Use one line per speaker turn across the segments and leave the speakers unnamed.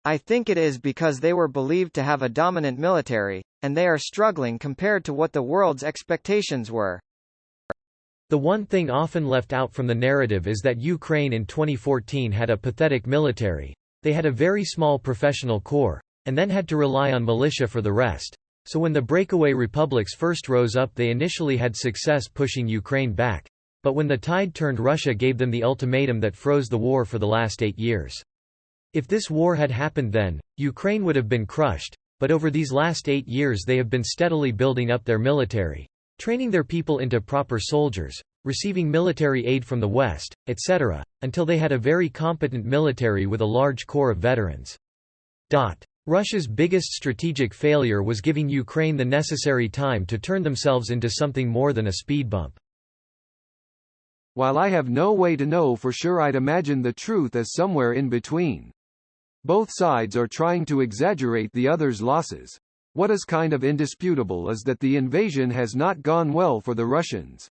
I think it is because they were believed to have a dominant military, and they are struggling compared to what the world's expectations were.
The one thing often left out from the narrative is that Ukraine in 2014 had a pathetic military. They had a very small professional corps, and then had to rely on militia for the rest. So when the breakaway republics first rose up, they initially had success pushing Ukraine back. But when the tide turned, Russia gave them the ultimatum that froze the war for the last 8 years. If this war had happened then, Ukraine would have been crushed, but over these last 8 years they have been steadily building up their military, training their people into proper soldiers, receiving military aid from the West, etc., until they had a very competent military with a large corps of veterans. Russia's biggest strategic failure was giving Ukraine the necessary time to turn themselves into something more than a speed bump.
While I have no way to know for sure, I'd imagine the truth is somewhere in between. Both sides are trying to exaggerate the other's losses. What is kind of indisputable is that the invasion has not gone well for the Russians.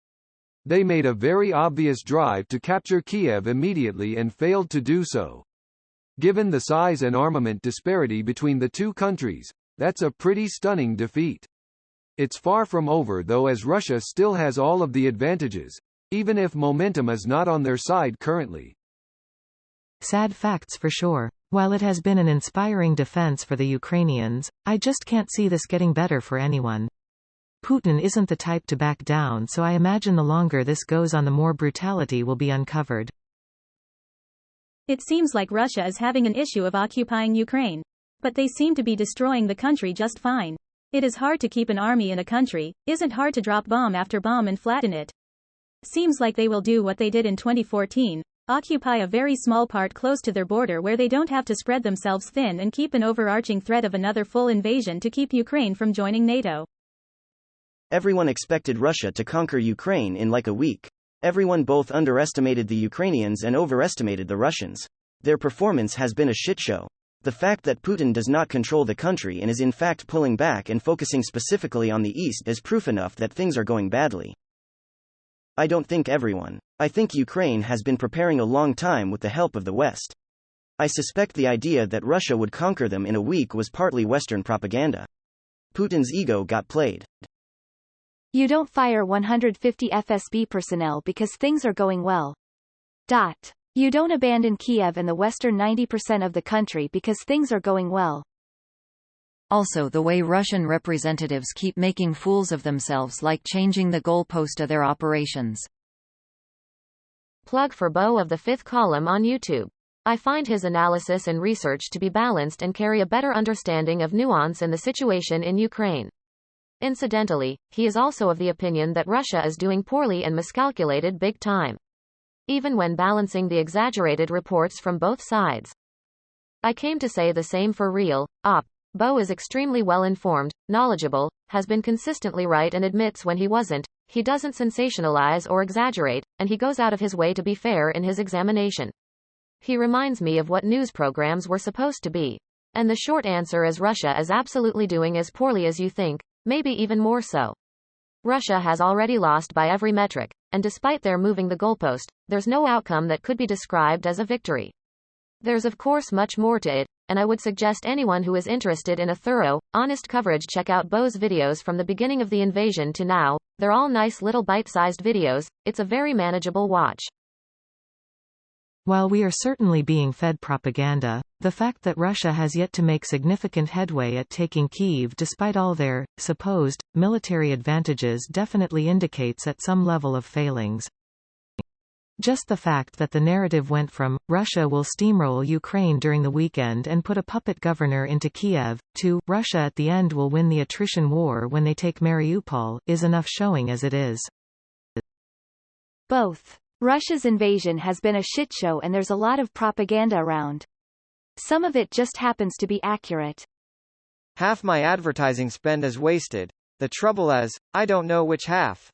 They made a very obvious drive to capture Kiev immediately and failed to do so. Given the size and armament disparity between the two countries, that's a pretty stunning defeat. It's far from over though, as Russia still has all of the advantages, even if momentum is not on their side currently.
Sad facts for sure. While it has been an inspiring defense for the Ukrainians, I just can't see this getting better for anyone. Putin isn't the type to back down, so I imagine the longer this goes on, the more brutality will be uncovered.
It seems like Russia is having an issue of occupying Ukraine. But they seem to be destroying the country just fine. It is hard to keep an army in a country, isn't hard to drop bomb after bomb and flatten it. Seems like they will do what they did in 2014. Occupy a very small part close to their border where they don't have to spread themselves thin and keep an overarching threat of another full invasion to keep Ukraine from joining NATO.
Everyone expected Russia to conquer Ukraine in like a week. Everyone both underestimated the Ukrainians and overestimated the Russians. Their performance has been a shit show. The fact that Putin does not control the country and is in fact pulling back and focusing specifically on the east is proof enough that things are going badly. I don't think everyone. I think Ukraine has been preparing a long time with the help of the West. I suspect the idea that Russia would conquer them in a week was partly Western propaganda. Putin's ego got played.
You don't fire 150 FSB personnel because things are going well. You don't abandon Kiev and the western 90% of the country because things are going well.
Also, the way Russian representatives keep making fools of themselves, like changing the goalpost of their operations.
Plug for Bo of the Fifth Column on YouTube. I find his analysis and research to be balanced and carry a better understanding of nuance in the situation in Ukraine. Incidentally, he is also of the opinion that Russia is doing poorly and miscalculated big time. Even when balancing the exaggerated reports from both sides. I came to say the same for real. Bo is extremely well informed, knowledgeable, has been consistently right and admits when he wasn't. He doesn't sensationalize or exaggerate, and he goes out of his way to be fair in his examination. He reminds me of what news programs were supposed to be. And the short answer is Russia is absolutely doing as poorly as you think, maybe even more so. Russia has already lost by every metric, and despite their moving the goalpost, there's no outcome that could be described as a victory. There's of course much more to it, and I would suggest anyone who is interested in a thorough, honest coverage check out Bo's videos from the beginning of the invasion to now. They're all nice little bite-sized videos. It's a very manageable watch.
While we are certainly being fed propaganda, the fact that Russia has yet to make significant headway at taking Kyiv despite all their, supposed, military advantages definitely indicates at some level of failings. Just the fact that the narrative went from, Russia will steamroll Ukraine during the weekend and put a puppet governor into Kiev, to, Russia at the end will win the attrition war when they take Mariupol, is enough showing as it is.
Both. Russia's invasion has been a shit show and there's a lot of propaganda around. Some of it just happens to be accurate.
Half my advertising spend is wasted. The trouble is, I don't know which half.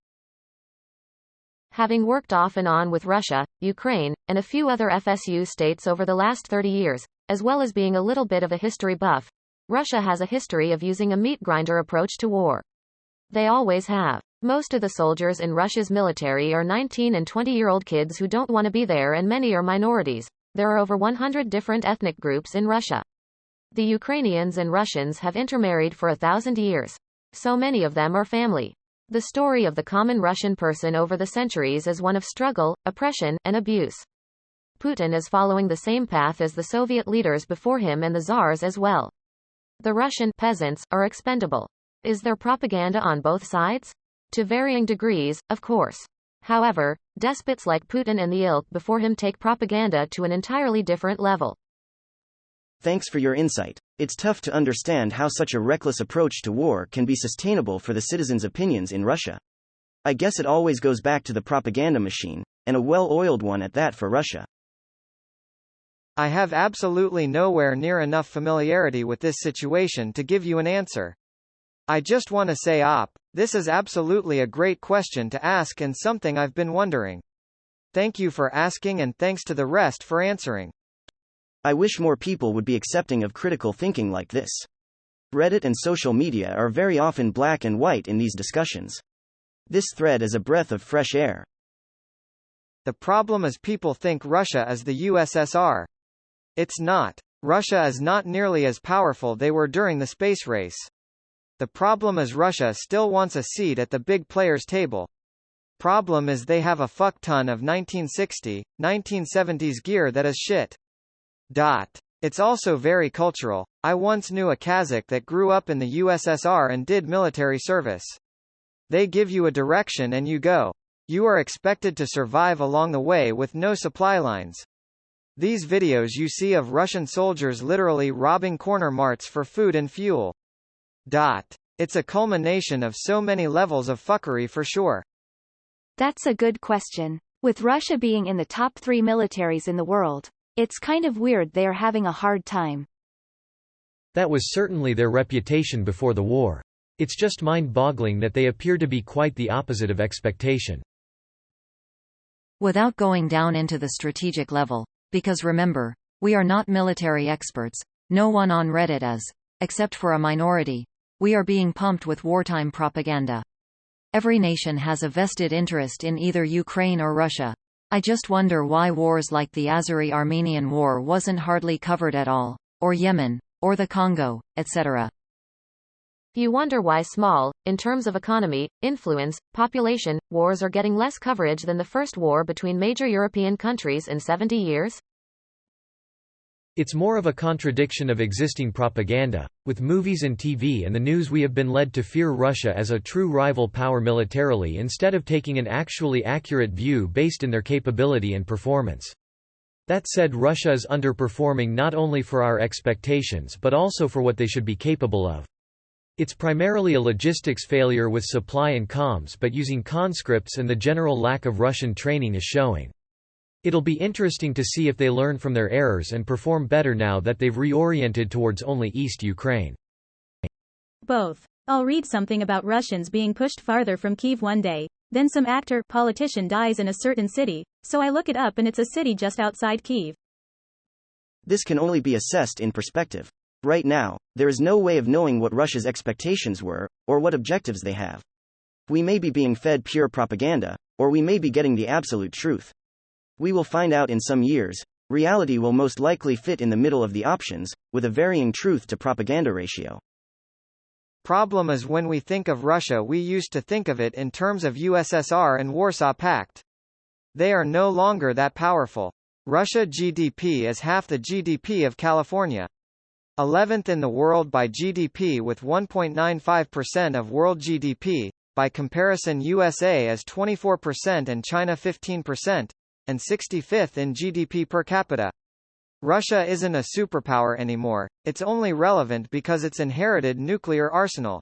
Having worked off and on with Russia, Ukraine, and a few other FSU states over the last 30 years, as well as being a little bit of a history buff, Russia has a history of using a meat grinder approach to war. They always have. Most of the soldiers in Russia's military are 19 and 20-year-old kids who don't want to be there, and many are minorities. There are over 100 different ethnic groups in Russia. The Ukrainians and Russians have intermarried for 1,000 years. So many of them are family. The story of the common Russian person over the centuries is one of struggle, oppression, and abuse. Putin is following the same path as the Soviet leaders before him and the Tsars as well. The Russian peasants are expendable. Is there propaganda on both sides? To varying degrees, of course. However, despots like Putin and the ilk before him take propaganda to an entirely different level.
Thanks for your insight. It's tough to understand how such a reckless approach to war can be sustainable for the citizens' opinions in Russia. I guess it always goes back to the propaganda machine, and a well-oiled one at that for Russia.
I have absolutely nowhere near enough familiarity with this situation to give you an answer. I just want to say this is absolutely a great question to ask and something I've been wondering. Thank you for asking and thanks to the rest for answering.
I wish more people would be accepting of critical thinking like this. Reddit and social media are very often black and white in these discussions. This thread is a breath of fresh air.
The problem is people think Russia is the USSR. It's not. Russia is not nearly as powerful they were during the space race. The problem is Russia still wants a seat at the big players' table. Problem is they have a fuck ton of 1960, 1970s gear that is shit. It's also very cultural. I once knew a Kazakh that grew up in the USSR and did military service. They give you a direction and you go. You are expected to survive along the way with no supply lines. These videos you see of Russian soldiers literally robbing corner marts for food and fuel. It's a culmination of so many levels of fuckery for sure.
That's a good question. With Russia being in the top 3 militaries in the world, it's kind of weird they are having a hard time.
That was certainly their reputation before the war. It's just mind-boggling that they appear to be quite the opposite of expectation.
Without going down into the strategic level, because remember, we are not military experts, no one on Reddit is, except for a minority. We are being pumped with wartime propaganda. Every nation has a vested interest in either Ukraine or Russia. I just wonder why wars like the Azeri-Armenian War wasn't hardly covered at all, or Yemen, or the Congo, etc.
You wonder why small, in terms of economy, influence, population, wars are getting less coverage than the first war between major European countries in 70 years?
It's more of a contradiction of existing propaganda. With movies and TV and the news we have been led to fear Russia as a true rival power militarily instead of taking an actually accurate view based in their capability and performance. That said, Russia is underperforming not only for our expectations but also for what they should be capable of. It's primarily a logistics failure with supply and comms, but using conscripts and the general lack of Russian training is showing. It'll be interesting to see if they learn from their errors and perform better now that they've reoriented towards only East Ukraine.
Both. I'll read something about Russians being pushed farther from Kyiv one day, then some politician dies in a certain city, so I look it up and it's a city just outside Kyiv.
This can only be assessed in perspective. Right now, there is no way of knowing what Russia's expectations were, or what objectives they have. We may be being fed pure propaganda, or we may be getting the absolute truth. We will find out in some years. Reality will most likely fit in the middle of the options, with a varying truth to propaganda ratio.
Problem is when we think of Russia we used to think of it in terms of USSR and Warsaw Pact. They are no longer that powerful. Russia GDP is half the GDP of California. 11th in the world by GDP with 1.95% of world GDP, by comparison USA is 24% and China 15%. And 65th in GDP per capita. Russia isn't a superpower anymore, it's only relevant because its inherited nuclear arsenal.